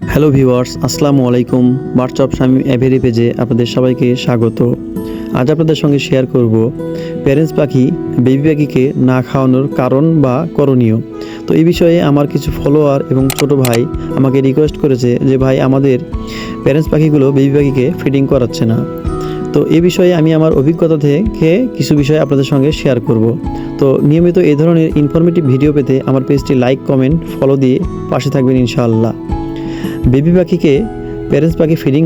Hello viewers, আসসালামু আলাইকুম। Birds of Shamim এভেরি পেজে আপনাদের সবাইকে স্বাগত। আজ আপনাদের সঙ্গে শেয়ার করব প্যারেন্টস পাখি বেবি পাখিকে না খাওয়ানোর কারণ বা করণীয়। তো এই বিষয়ে আমার কিছু ফলোয়ার এবং ছোট ভাই আমাকে রিকোয়েস্ট করেছে যে ভাই, আমাদের প্যারেন্টস পাখিগুলো বেবি পাখিকে ফিডিং করাচ্ছে না। তো এই বিষয়ে আমি আমার অভিজ্ঞতা থেকে কিছু বিষয় আপনাদের সঙ্গে শেয়ার করব। তো নিয়মিত এই ধরনের ইনফরমেটিভ ভিডিও পেতে আমার পেজটি লাইক, কমেন্ট, ফলো দিয়ে পাশে থাকবেন ইনশাআল্লাহ। বেবি পাখিকে প্যারেন্টস পাখি ফিডিং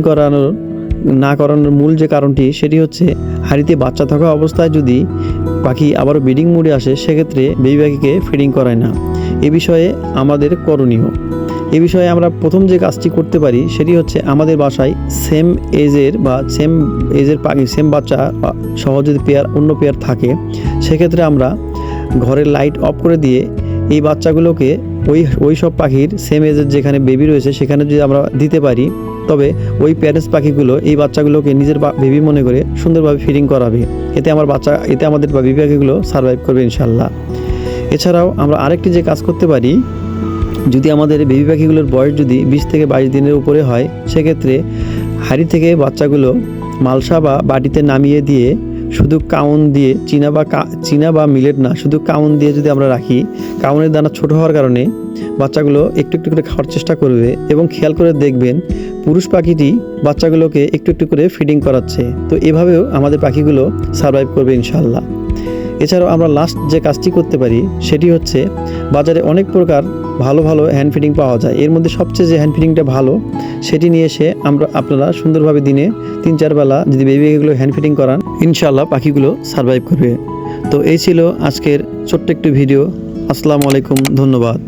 করানোর মূল যে কারণটি, সেটি হচ্ছে হাঁড়িতে বাচ্চা থাকা অবস্থায় যদি পাখি আবারও ব্রিডিং মুডে আসে, সেক্ষেত্রে বেবি পাখিকে ফিডিং করায় না। এ বিষয়ে আমাদের করণীয়, এ বিষয়ে আমরা প্রথম যে কাজটি করতে পারি সেটি হচ্ছে আমাদের বাসায় সেম এজের পাখি, সেম বাচ্চা সহ যদি অন্য পেয়ার থাকে, সেক্ষেত্রে আমরা ঘরের লাইট অফ করে দিয়ে এই বাচ্চাগুলোকে ওই সব পাখির সেম এজের যেখানে বেবি রয়েছে সেখানে যদি আমরা দিতে পারি, তবে ওই প্যারেন্টস পাখিগুলো এই বাচ্চাগুলোকে নিজের বেবি মনে করে সুন্দরভাবে ফিডিং করাবে। এতে আমাদের বেবি পাখিগুলো সারভাইভ করবে ইনশাল্লাহ। এছাড়াও আমরা আরেকটি যে কাজ করতে পারি, যদি আমাদের বেবি পাখিগুলোর বয়স যদি 20 থেকে 22 দিনের উপরে হয়, সেক্ষেত্রে হাঁড়ি থেকে বাচ্চাগুলো মালসা বা বাটিতে নামিয়ে দিয়ে শুধু কাউন দিয়ে, চীনা বা মিলেট না, শুধু কাউন দিয়ে যদি আমরা রাখি, কাউনের দানা ছোট হওয়ার কারণে বাচ্চাগুলো একটু একটু করে খাওয়ার চেষ্টা করবে এবং খেয়াল করে দেখবেন পুরুষ পাখিটি বাচ্চাগুলোকে একটু একটু করে ফিডিং করাচ্ছে। তো এভাবেও আমাদের পাখিগুলো সারভাইভ করবে ইনশাল্লাহ। এছাড়াও আমরা লাস্ট যে কাজটি করতে পারি সেটি হচ্ছে, বাজারে অনেক প্রকার ভালো ভালো হ্যান্ড ফিডিং পাওয়া যায়। এর মধ্যে সবচেয়ে যে হ্যান্ড ফিডিংটা ভালো, সেটি নিয়ে এসে আপনারা সুন্দরভাবে দিনে 3-4 বেলা যদি বেবি পাখিগুলো হ্যান্ড ফিডিং করান, ইনশাআল্লাহ পাখিগুলো সারভাইভ করবে। তো এই ছিল আজকের ছোট্ট একটু ভিডিও। আসসালামু আলাইকুম, ধন্যবাদ।